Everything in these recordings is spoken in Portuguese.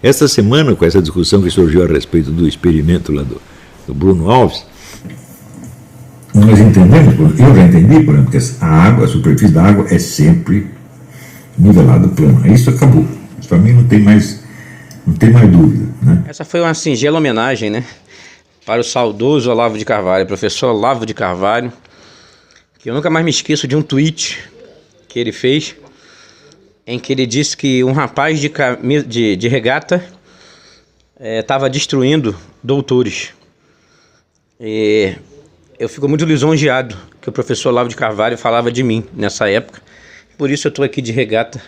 Esta semana, com essa discussão que surgiu a respeito do experimento lá do Bruno Alves, nós entendemos, eu já entendi, por exemplo, que a água, a superfície da água é sempre nivelada plana. Isso acabou. Isso para mim não tem mais dúvida, né? Essa foi uma singela homenagem, né, para o saudoso Olavo de Carvalho, professor Olavo de Carvalho, que eu nunca mais me esqueço de um tweet que ele fez, em que ele disse que um rapaz de regata estava destruindo doutores. E eu fico muito lisonjeado que o professor Olavo de Carvalho falava de mim nessa época. Por isso eu estou aqui de regata.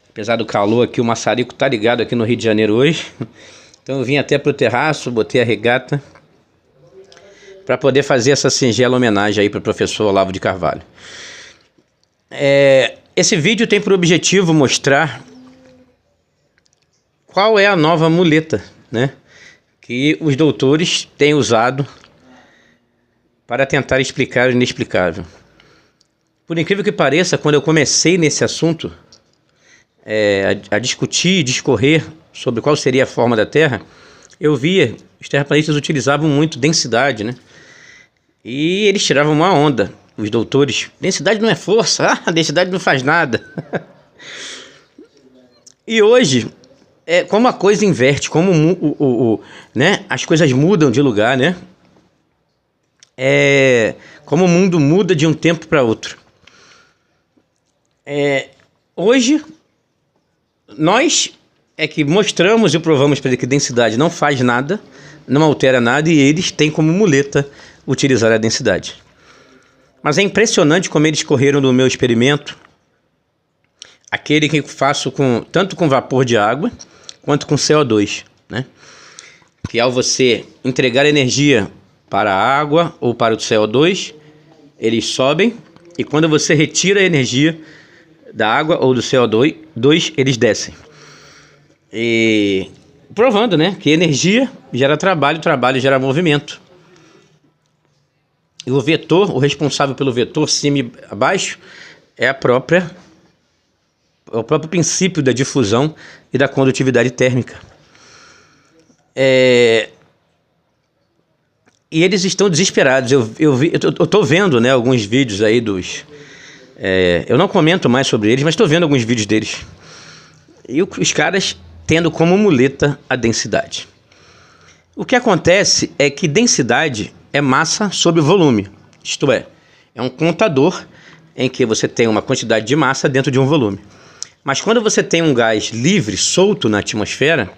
Apesar do calor aqui, o maçarico tá ligado aqui no Rio de Janeiro hoje. Então eu vim até pro terraço, botei a regata para poder fazer essa singela homenagem aí para o professor Olavo de Carvalho. Esse vídeo tem por objetivo mostrar qual é a nova muleta, né, que os doutores têm usado para tentar explicar o inexplicável. Por incrível que pareça, quando eu comecei nesse assunto, a discutir e discorrer sobre qual seria a forma da Terra, eu via os terraplanistas utilizavam muito densidade, né? E eles tiravam uma onda, os doutores. Densidade não é força, densidade não faz nada. E hoje, como a coisa inverte, como né, as coisas mudam de lugar, né? Como o mundo muda de um tempo para outro. Hoje, nós que mostramos e provamos para ele que densidade não faz nada, não altera nada, e eles têm como muleta utilizar a densidade. Mas é impressionante como eles correram no meu experimento, aquele que eu faço tanto com vapor de água quanto com CO2, né? Que ao você entregar energia para a água ou para o CO2, eles sobem, e quando você retira a energia da água ou do CO2, eles descem. E provando, né, que energia gera trabalho, trabalho gera movimento. E o vetor, o responsável pelo vetor cima e abaixo, é o próprio princípio da difusão e da condutividade térmica. E eles estão desesperados. Eu estou vendo, né, alguns vídeos aí dos... eu não comento mais sobre eles, mas estou vendo alguns vídeos deles. E os caras tendo como muleta a densidade. O que acontece é que densidade é massa sobre volume. Isto é um contador em que você tem uma quantidade de massa dentro de um volume. Mas quando você tem um gás livre, solto na atmosfera,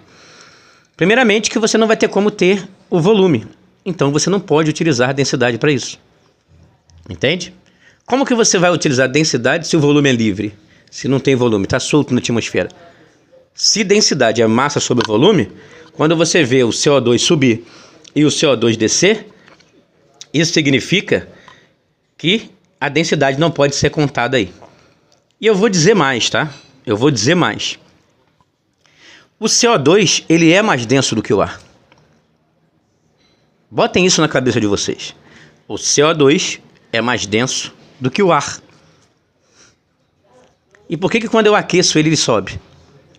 primeiramente que você não vai ter como ter o volume. Então você não pode utilizar a densidade para isso. Entende? Como que você vai utilizar densidade se o volume é livre? Se não tem volume, está solto na atmosfera. Se densidade é massa sobre volume, quando você vê o CO2 subir e o CO2 descer, isso significa que a densidade não pode ser contada aí. E eu vou dizer mais, tá? Eu vou dizer mais. O CO2, ele é mais denso do que o ar. Botem isso na cabeça de vocês. O CO2 é mais denso do que o ar. E por que quando eu aqueço ele sobe?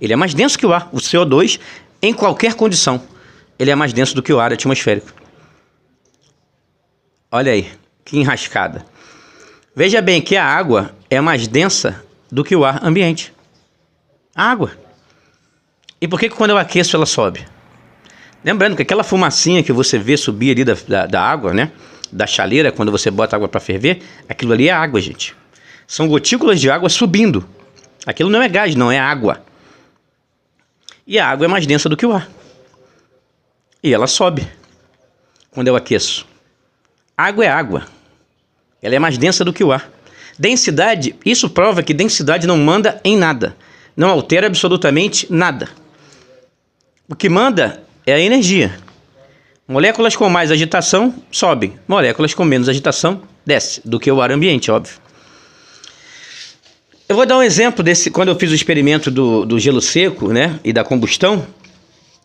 Ele é mais denso que o ar. O CO2, em qualquer condição, ele é mais denso do que o ar atmosférico. Olha aí, que enrascada. Veja bem que a água é mais densa do que o ar ambiente. A água. E por que quando eu aqueço ela sobe? Lembrando que aquela fumacinha que você vê subir ali da água, né? Da chaleira, quando você bota água para ferver, aquilo ali é água, gente. São gotículas de água subindo. Aquilo não é gás, não, é água. E a água é mais densa do que o ar. E ela sobe quando eu aqueço. Água é água. Ela é mais densa do que o ar. Densidade, isso prova que densidade não manda em nada. Não altera absolutamente nada. O que manda é a energia. Moléculas com mais agitação sobem. Moléculas com menos agitação descem. Do que o ar ambiente, óbvio. Eu vou dar um exemplo desse, quando eu fiz o experimento do gelo seco, né, e da combustão,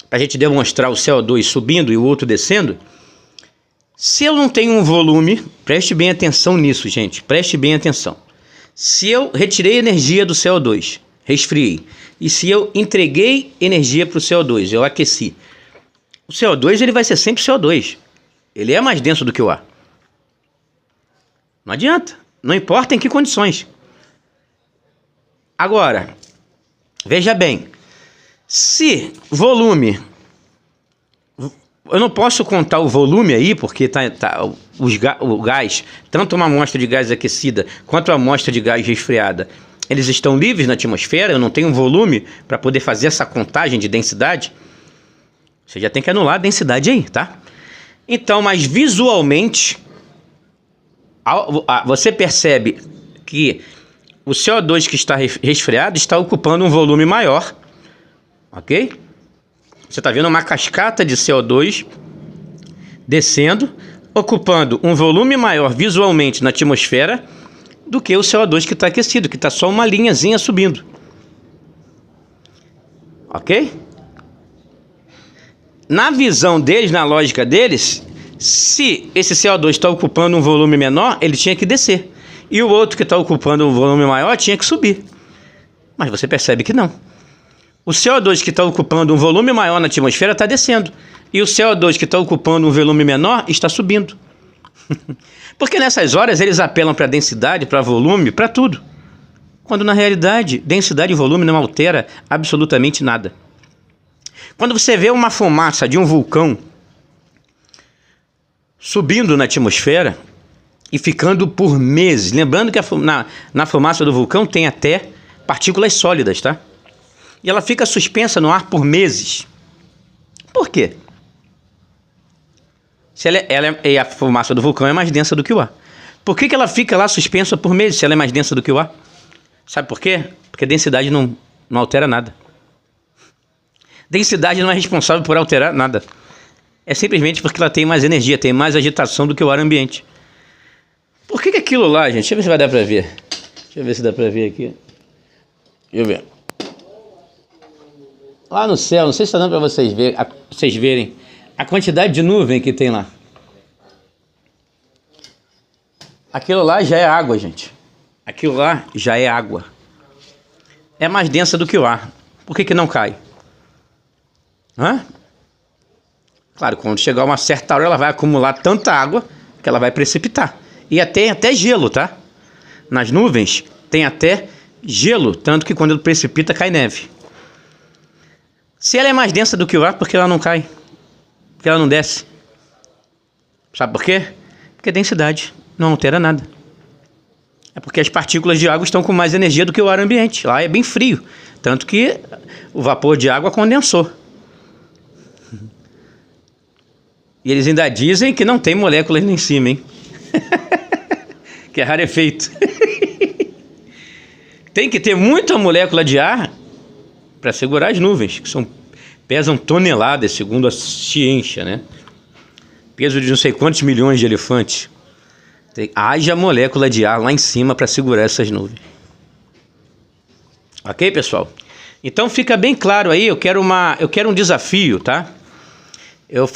para a gente demonstrar o CO2 subindo e o outro descendo. Se eu não tenho um volume, preste bem atenção nisso, gente, preste bem atenção. Se eu retirei energia do CO2, resfriei. E se eu entreguei energia para o CO2, eu aqueci. O CO2 ele vai ser sempre CO2. Ele é mais denso do que o ar. Não adianta. Não importa em que condições. Agora, veja bem. Se volume... Eu não posso contar o volume aí, porque o gás, tanto uma amostra de gás aquecida quanto a amostra de gás resfriada, eles estão livres na atmosfera, eu não tenho um volume para poder fazer essa contagem de densidade. Você já tem que anular a densidade aí, tá? Então, mas visualmente, você percebe que o CO2 que está resfriado está ocupando um volume maior, ok? Você está vendo uma cascata de CO2 descendo, ocupando um volume maior visualmente na atmosfera do que o CO2 que está aquecido, que está só uma linhazinha subindo. Ok? Na visão deles, na lógica deles, se esse CO2 está ocupando um volume menor, ele tinha que descer. E o outro que está ocupando um volume maior tinha que subir. Mas você percebe que não. O CO2 que está ocupando um volume maior na atmosfera está descendo. E o CO2 que está ocupando um volume menor está subindo. Porque nessas horas eles apelam para densidade, para volume, para tudo. Quando na realidade, densidade e volume não altera absolutamente nada. Quando você vê uma fumaça de um vulcão subindo na atmosfera e ficando por meses, lembrando que na fumaça do vulcão tem até partículas sólidas, tá? E ela fica suspensa no ar por meses. Por quê? Se a fumaça do vulcão é mais densa do que o ar. Por que ela fica lá suspensa por meses se ela é mais densa do que o ar? Sabe por quê? Porque a densidade não altera nada. Densidade não é responsável por alterar nada. É simplesmente porque ela tem mais energia, tem mais agitação do que o ar ambiente. Por que aquilo lá, gente? Deixa eu ver se vai dar pra ver. Deixa eu ver se dá pra ver aqui. Deixa eu ver. Lá no céu, não sei se está dando para vocês verem a quantidade de nuvem que tem lá. Aquilo lá já é água, gente. Aquilo lá já é água. É mais densa do que o ar. Por que não cai? Claro, quando chegar uma certa hora, ela vai acumular tanta água que ela vai precipitar. E até gelo, tá? Nas nuvens tem até gelo, tanto que quando ele precipita cai neve. Se ela é mais densa do que o ar, por que ela não cai? Por que ela não desce? Sabe por quê? Porque a densidade não altera nada. É porque as partículas de água estão com mais energia do que o ar ambiente. Lá é bem frio. Tanto que o vapor de água condensou. E eles ainda dizem que não tem moléculas lá em cima, hein? Que é rarefeito. Tem que ter muita molécula de ar para segurar as nuvens, que pesam toneladas, segundo a ciência, né? Peso de não sei quantos milhões de elefantes. Haja molécula de ar lá em cima para segurar essas nuvens. Ok, pessoal? Então fica bem claro aí, eu quero um desafio, tá? Eu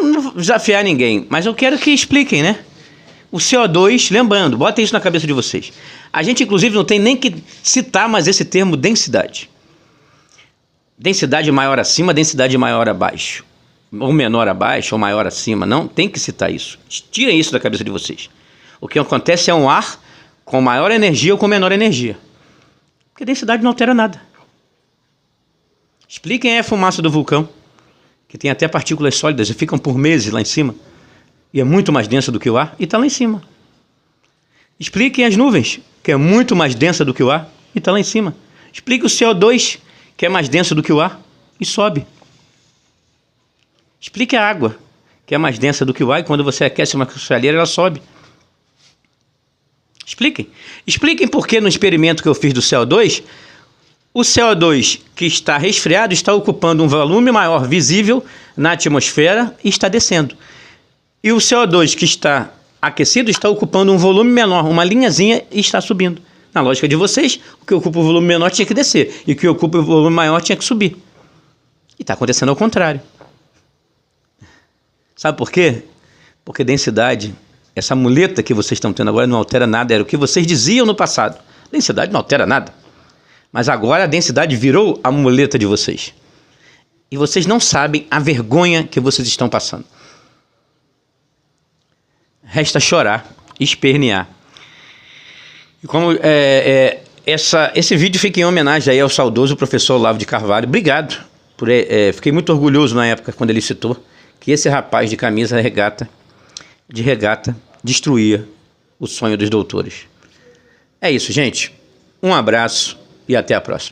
não vou desafiar ninguém, mas eu quero que expliquem, né? O CO2, lembrando, bota isso na cabeça de vocês. A gente, inclusive, não tem nem que citar mais esse termo densidade. Densidade maior acima, densidade maior abaixo. Ou menor abaixo, ou maior acima. Não tem que citar isso. Tirem isso da cabeça de vocês. O que acontece é um ar com maior energia ou com menor energia. Porque densidade não altera nada. Expliquem a fumaça do vulcão, que tem até partículas sólidas e ficam por meses lá em cima. E é muito mais densa do que o ar e está lá em cima. Expliquem as nuvens, que é muito mais densa do que o ar e está lá em cima. Explique o CO2, que é mais denso do que o ar e sobe. Explique a água, que é mais densa do que o ar e quando você aquece uma cristaleira ela sobe. Expliquem. Expliquem por que no experimento que eu fiz do CO2, o CO2 que está resfriado está ocupando um volume maior visível na atmosfera e está descendo. E o CO2 que está aquecido está ocupando um volume menor, uma linhazinha, e está subindo. Na lógica de vocês, o que ocupa o volume menor tinha que descer, e o que ocupa o volume maior tinha que subir. E está acontecendo ao contrário. Sabe por quê? Porque densidade, essa muleta que vocês estão tendo agora não altera nada, era o que vocês diziam no passado. Densidade não altera nada. Mas agora a densidade virou a muleta de vocês. E vocês não sabem a vergonha que vocês estão passando. Resta chorar, espernear. E como esse vídeo fica em homenagem aí ao saudoso professor Olavo de Carvalho. Obrigado. Fiquei muito orgulhoso na época quando ele citou que esse rapaz de camisa de regata destruía o sonho dos doutores. É isso, gente. Um abraço e até a próxima.